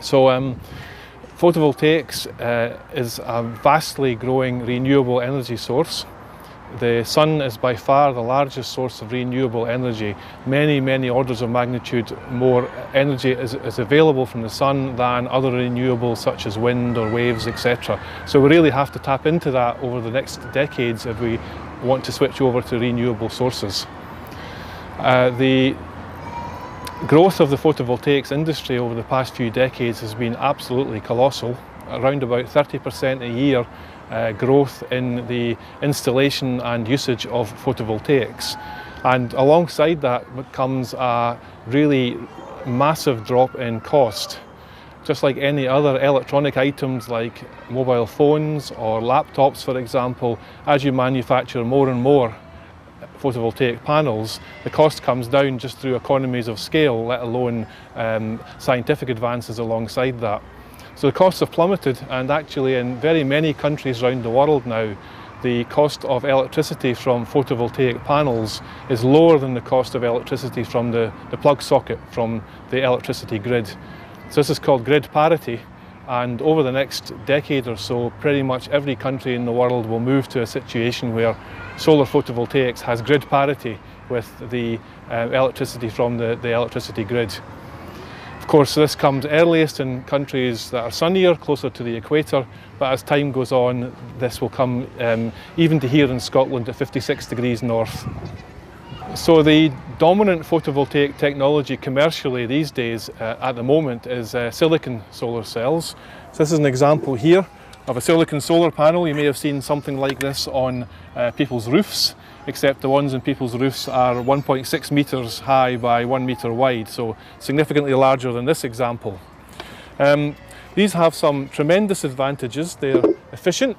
So photovoltaics is a vastly growing renewable energy source. The sun is by far the largest source of renewable energy. Many orders of magnitude more energy is available from the sun than other renewables such as wind or waves, etc. So we really have to tap into that over the next decades if we want to switch over to renewable sources. The growth of the photovoltaics industry over the past few decades has been absolutely colossal, around about 30% a year growth in the installation and usage of photovoltaics. And alongside that comes a really massive drop in cost. Just like any other electronic items like mobile phones or laptops, for example, as you manufacture more and more photovoltaic panels, the cost comes down just through economies of scale, let alone scientific advances alongside that. So the costs have plummeted, and actually in very many countries around the world now, the cost of electricity from photovoltaic panels is lower than the cost of electricity from the plug socket from the electricity grid. So this is called grid parity, and over the next decade or so, pretty much every country in the world will move to a situation where solar photovoltaics has grid parity with the electricity from the electricity grid. Of course, this comes earliest in countries that are sunnier, closer to the equator, but as time goes on, this will come even to here in Scotland at 56 degrees north. So the dominant photovoltaic technology commercially these days at the moment is silicon solar cells. So this is an example here of a silicon solar panel. You may have seen something like this on people's roofs, except the ones in people's roofs are 1.6 meters high by 1 meter wide, so significantly larger than this example. These have some tremendous advantages. They're efficient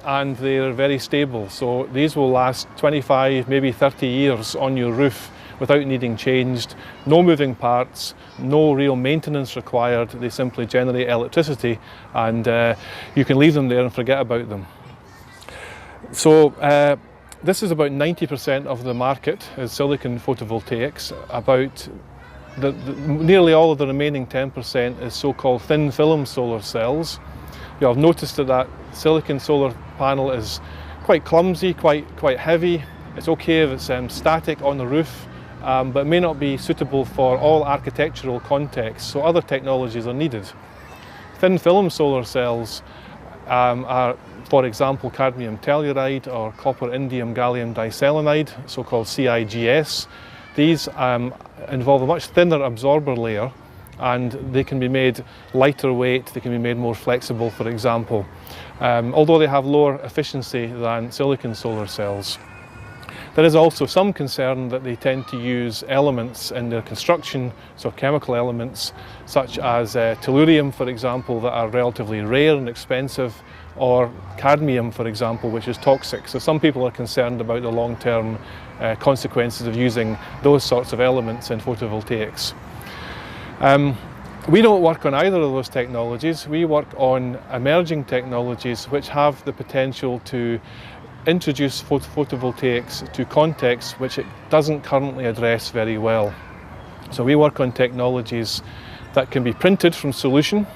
and they're very stable, so these will last 25, maybe 30 years on your roof without needing changed. No moving parts, no real maintenance required. They simply generate electricity, and you can leave them there and forget about them. So this is about 90% of the market is silicon photovoltaics. About nearly all of the remaining 10% is so-called thin film solar cells. You'll have noticed that silicon solar panel is quite clumsy, quite heavy. It's okay if it's static on the roof, but may not be suitable for all architectural contexts, so other technologies are needed. Thin film solar cells are, for example, cadmium telluride or copper indium gallium diselenide, so-called CIGS. These involve a much thinner absorber layer, and they can be made lighter weight, they can be made more flexible, for example, although they have lower efficiency than silicon solar cells. There is also some concern that they tend to use elements in their construction, so chemical elements such as tellurium, for example, that are relatively rare and expensive, or cadmium, for example, which is toxic. So some people are concerned about the long-term consequences of using those sorts of elements in photovoltaics. We don't work on either of those technologies. We work on emerging technologies which have the potential to introduce photovoltaics to contexts which it doesn't currently address very well. So we work on technologies that can be printed from solution.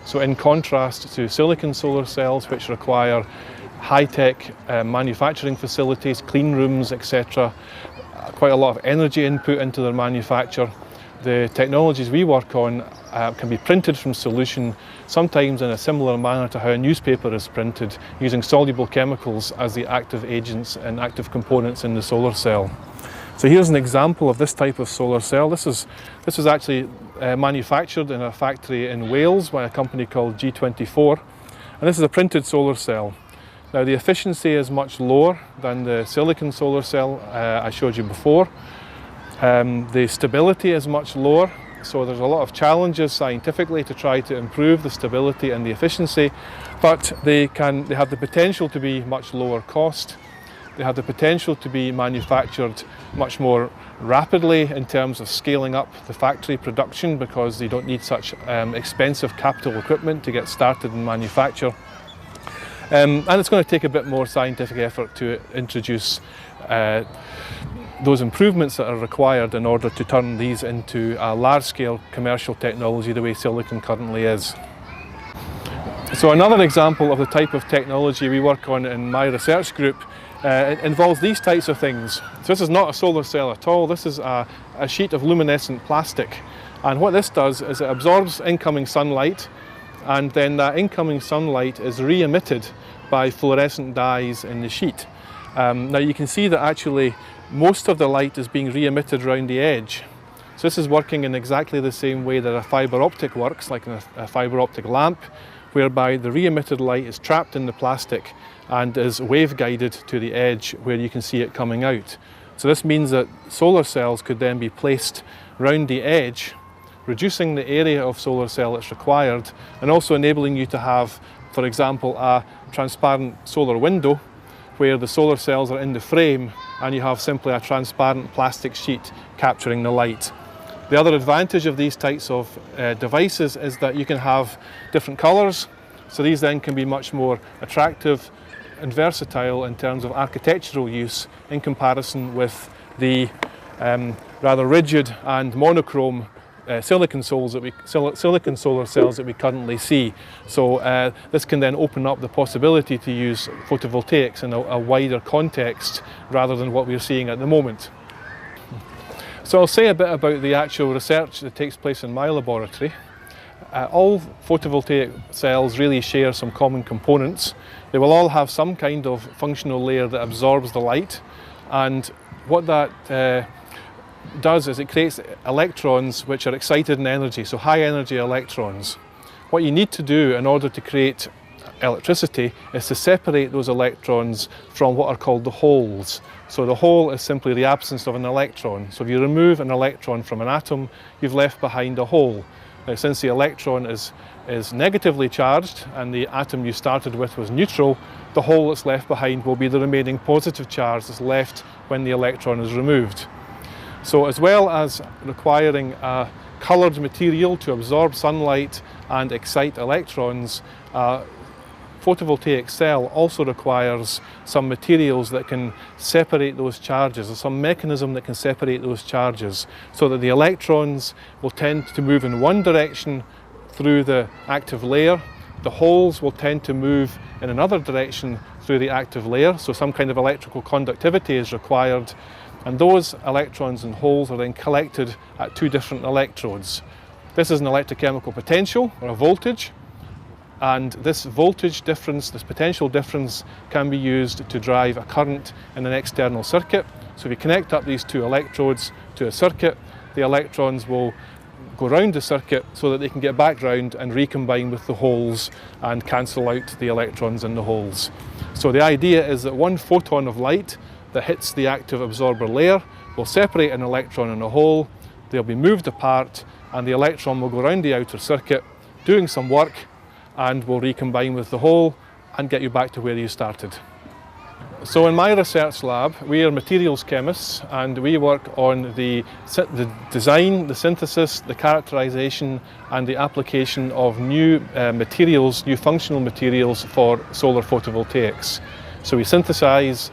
So in contrast to silicon solar cells, which require high-tech manufacturing facilities, clean rooms, etc., quite a lot of energy input into their manufacture, the technologies we work on can be printed from solution, sometimes in a similar manner to how a newspaper is printed, using soluble chemicals as the active agents and active components in the solar cell. So here's an example of this type of solar cell. This was actually manufactured in a factory in Wales by a company called G24, and this is a printed solar cell. Now the efficiency is much lower than the silicon solar cell I showed you before. The stability is much lower, so there's a lot of challenges scientifically to try to improve the stability and the efficiency, but they have the potential to be much lower cost. They have the potential to be manufactured much more rapidly in terms of scaling up the factory production, because they don't need such expensive capital equipment to get started in manufacture. And it's going to take a bit more scientific effort to introduce those improvements that are required in order to turn these into a large-scale commercial technology the way silicon currently is. So another example of the type of technology we work on in my research group it involves these types of things. So this is not a solar cell at all, this is a sheet of luminescent plastic. And what this does is it absorbs incoming sunlight, and then that incoming sunlight is re-emitted by fluorescent dyes in the sheet. Now you can see that actually most of the light is being re-emitted around the edge. So this is working in exactly the same way that a fibre optic works, like a fibre optic lamp, whereby the re-emitted light is trapped in the plastic and is wave guided to the edge where you can see it coming out. So this means that solar cells could then be placed round the edge, reducing the area of solar cell that's required, and also enabling you to have, for example, a transparent solar window where the solar cells are in the frame and you have simply a transparent plastic sheet capturing the light. The other advantage of these types of devices is that you can have different colours, so these then can be much more attractive and versatile in terms of architectural use in comparison with the rather rigid and monochrome silicon solar cells that we currently see. So this can then open up the possibility to use photovoltaics in a wider context rather than what we're seeing at the moment. So I'll say a bit about the actual research that takes place in my laboratory. All photovoltaic cells really share some common components. They will all have some kind of functional layer that absorbs the light, and what that does is it creates electrons which are excited in energy, so high energy electrons. What you need to do in order to create electricity is to separate those electrons from what are called the holes. So the hole is simply the absence of an electron. So if you remove an electron from an atom, you've left behind a hole. Now, since the electron is negatively charged and the atom you started with was neutral, the hole that's left behind will be the remaining positive charge that's left when the electron is removed. So as well as requiring a coloured material to absorb sunlight and excite electrons, a photovoltaic cell also requires some materials that can separate those charges, or some mechanism that can separate those charges, so that the electrons will tend to move in one direction through the active layer. The holes will tend to move in another direction through the active layer, so some kind of electrical conductivity is required. And those electrons and holes are then collected at two different electrodes. This is an electrochemical potential, or a voltage, and this voltage difference, this potential difference, can be used to drive a current in an external circuit. So if you connect up these two electrodes to a circuit, the electrons will go round the circuit so that they can get back round and recombine with the holes and cancel out the electrons in the holes. So the idea is that one photon of light that hits the active absorber layer will separate an electron in a hole, they'll be moved apart, and the electron will go around the outer circuit doing some work and will recombine with the hole and get you back to where you started. So in my research lab, we are materials chemists, and we work on the design, the synthesis, the characterization and the application of new materials, new functional materials for solar photovoltaics. So we synthesize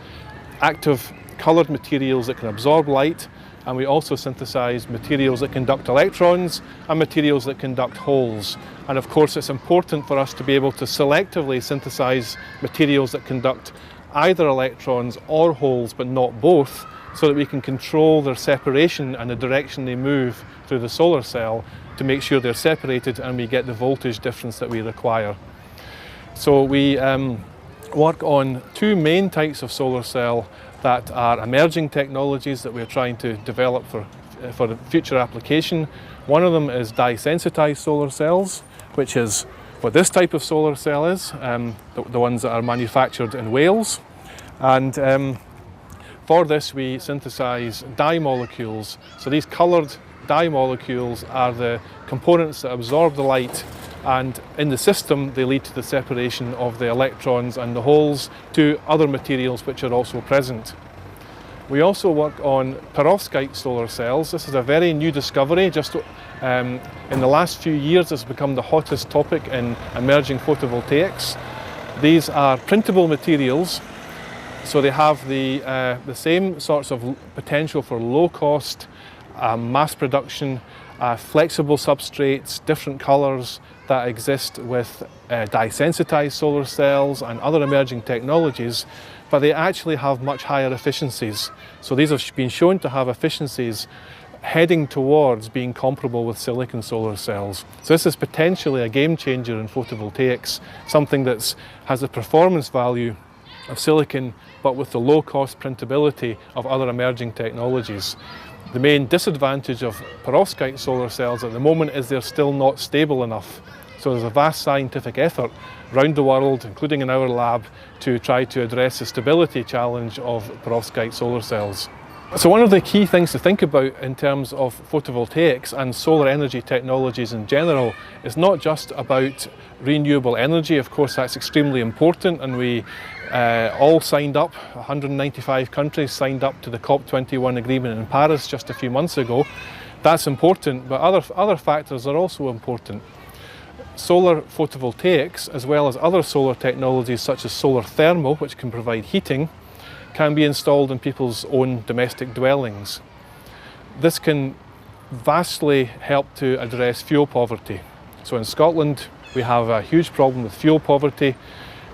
active coloured materials that can absorb light, and we also synthesize materials that conduct electrons and materials that conduct holes. And of course it's important for us to be able to selectively synthesize materials that conduct either electrons or holes, but not both, so that we can control their separation and the direction they move through the solar cell to make sure they're separated and we get the voltage difference that we require. So we work on two main types of solar cell that are emerging technologies that we're trying to develop for the future application. One of them is dye-sensitized solar cells, which is what this type of solar cell is, the ones that are manufactured in Wales. And for this we synthesize dye molecules. So these coloured dye molecules are the components that absorb the light, and in the system they lead to the separation of the electrons and the holes to other materials which are also present. We also work on Perovskite solar cells. This is a very new discovery. Just in the last few years it's become the hottest topic in emerging photovoltaics. These are printable materials So they have the same sorts of potential for low cost, mass production, flexible substrates, different colours that exist with dye-sensitized solar cells and other emerging technologies, but they actually have much higher efficiencies. So these have been shown to have efficiencies heading towards being comparable with silicon solar cells. So this is potentially a game changer in photovoltaics, something that has the performance value of silicon but with the low cost printability of other emerging technologies. The main disadvantage of perovskite solar cells at the moment is they're still not stable enough. So there's a vast scientific effort around the world, including in our lab, to try to address the stability challenge of perovskite solar cells. So one of the key things to think about in terms of photovoltaics and solar energy technologies in general is not just about renewable energy. Of course, that's extremely important, and we all signed up, 195 countries signed up to the COP21 agreement in Paris just a few months ago. That's important, but other factors are also important. Solar photovoltaics, as well as other solar technologies such as solar thermal, which can provide heating, can be installed in people's own domestic dwellings. This can vastly help to address fuel poverty. So in Scotland we have a huge problem with fuel poverty.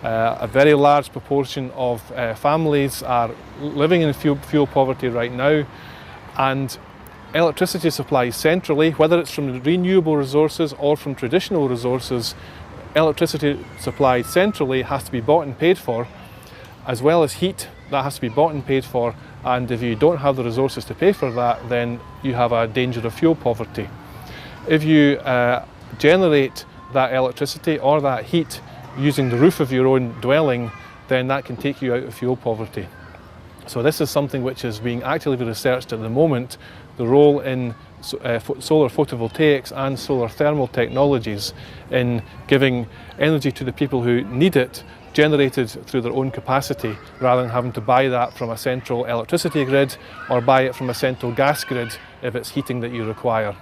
A very large proportion of families are living in fuel poverty right now, and electricity supplies centrally, whether it's from renewable resources or from traditional resources, electricity supplied centrally has to be bought and paid for, as well as heat that has to be bought and paid for, and if you don't have the resources to pay for that, then you have a danger of fuel poverty. If you generate that electricity or that heat using the roof of your own dwelling, then that can take you out of fuel poverty. So this is something which is being actively researched at the moment, the role in solar photovoltaics and solar thermal technologies in giving energy to the people who need it, generated through their own capacity, rather than having to buy that from a central electricity grid or buy it from a central gas grid if it's heating that you require.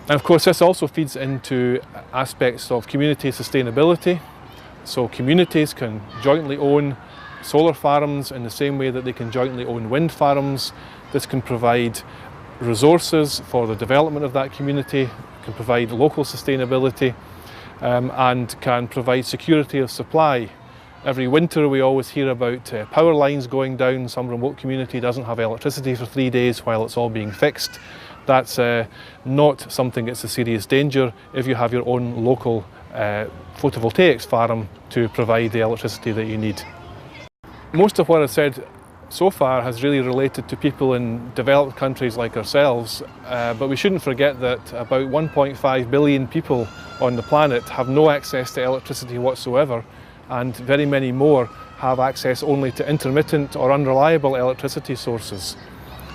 And of course this also feeds into aspects of community sustainability. So communities can jointly own solar farms in the same way that they can jointly own wind farms. This can provide resources for the development of that community, can provide local sustainability, and can provide security of supply. Every winter we always hear about power lines going down. Some remote community doesn't have electricity for 3 days while it's all being fixed. That's not something that's a serious danger if you have your own local photovoltaics farm to provide the electricity that you need. Most of what I've said so far has really related to people in developed countries like ourselves, but we shouldn't forget that about 1.5 billion people on the planet have no access to electricity whatsoever, and very many more have access only to intermittent or unreliable electricity sources.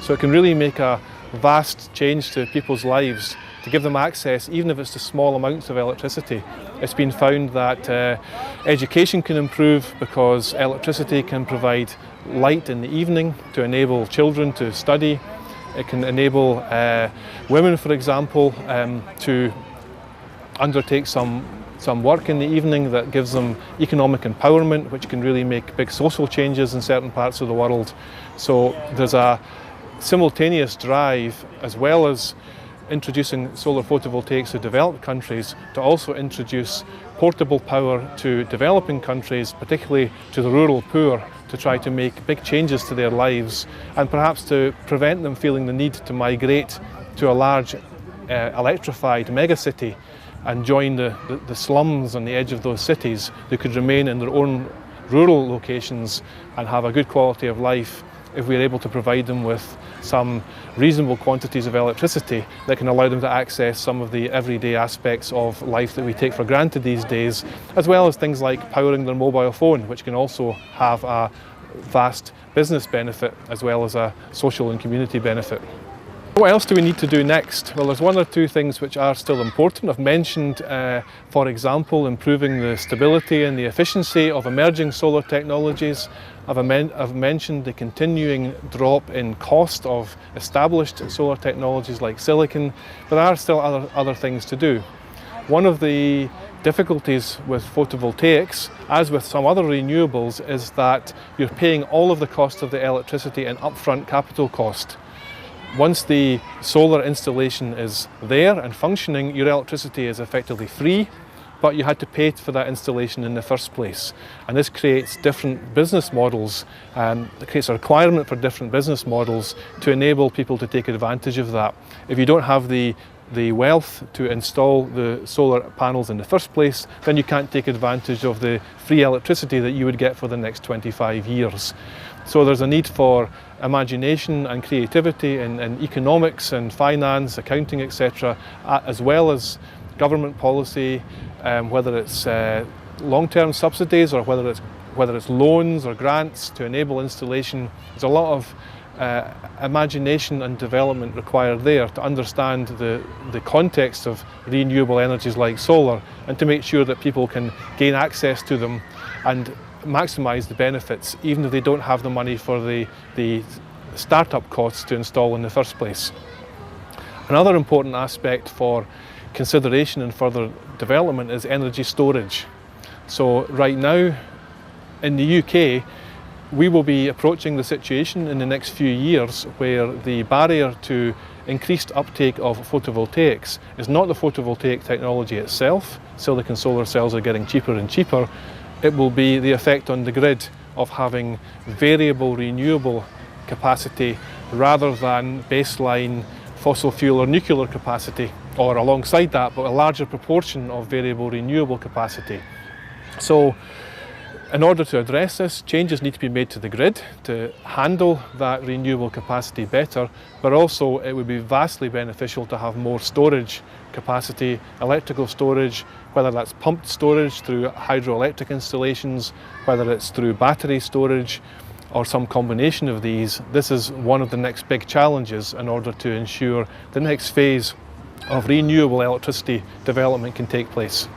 So it can really make a vast change to people's lives to give them access, even if it's to small amounts of electricity. It's been found that education can improve because electricity can provide light in the evening to enable children to study. It can enable women, for example, to undertake some work in the evening that gives them economic empowerment, which can really make big social changes in certain parts of the world. So there's a simultaneous drive, as well as introducing solar photovoltaics to developed countries, to also introduce portable power to developing countries, particularly to the rural poor, to try to make big changes to their lives and perhaps to prevent them feeling the need to migrate to a large electrified megacity and join the slums on the edge of those cities. They could remain in their own rural locations and have a good quality of life if we're able to provide them with some reasonable quantities of electricity that can allow them to access some of the everyday aspects of life that we take for granted these days, as well as things like powering their mobile phone, which can also have a vast business benefit as well as a social and community benefit. What else do we need to do next? Well, there's one or two things which are still important. I've mentioned, for example, improving the stability and the efficiency of emerging solar technologies. I've mentioned the continuing drop in cost of established solar technologies like silicon, but there are still other things to do. One of the difficulties with photovoltaics, as with some other renewables, is that you're paying all of the cost of the electricity in upfront capital cost. Once the solar installation is there and functioning, your electricity is effectively free, but you had to pay for that installation in the first place. And this creates different business models, and it creates a requirement for different business models to enable people to take advantage of that. If you don't have the wealth to install the solar panels in the first place, then you can't take advantage of the free electricity that you would get for the next 25 years. So there's a need for imagination and creativity in economics and finance, accounting, etc., as well as government policy, whether it's long-term subsidies or whether it's loans or grants to enable installation. There's a lot of imagination and development required there to understand the context of renewable energies like solar, and to make sure that people can gain access to them and maximise the benefits, even if they don't have the money for the startup costs to install in the first place. Another important aspect for consideration and further development is energy storage. So right now in the UK, we will be approaching the situation in the next few years where the barrier to increased uptake of photovoltaics is not the photovoltaic technology itself. Silicon solar cells are getting cheaper and cheaper. It will be the effect on the grid of having variable renewable capacity rather than baseline fossil fuel or nuclear capacity, or alongside that, but a larger proportion of variable renewable capacity. So in order to address this, changes need to be made to the grid to handle that renewable capacity better, but also it would be vastly beneficial to have more storage capacity, electrical storage, whether that's pumped storage through hydroelectric installations, whether it's through battery storage, or some combination of these. This is one of the next big challenges in order to ensure the next phase of renewable electricity development can take place.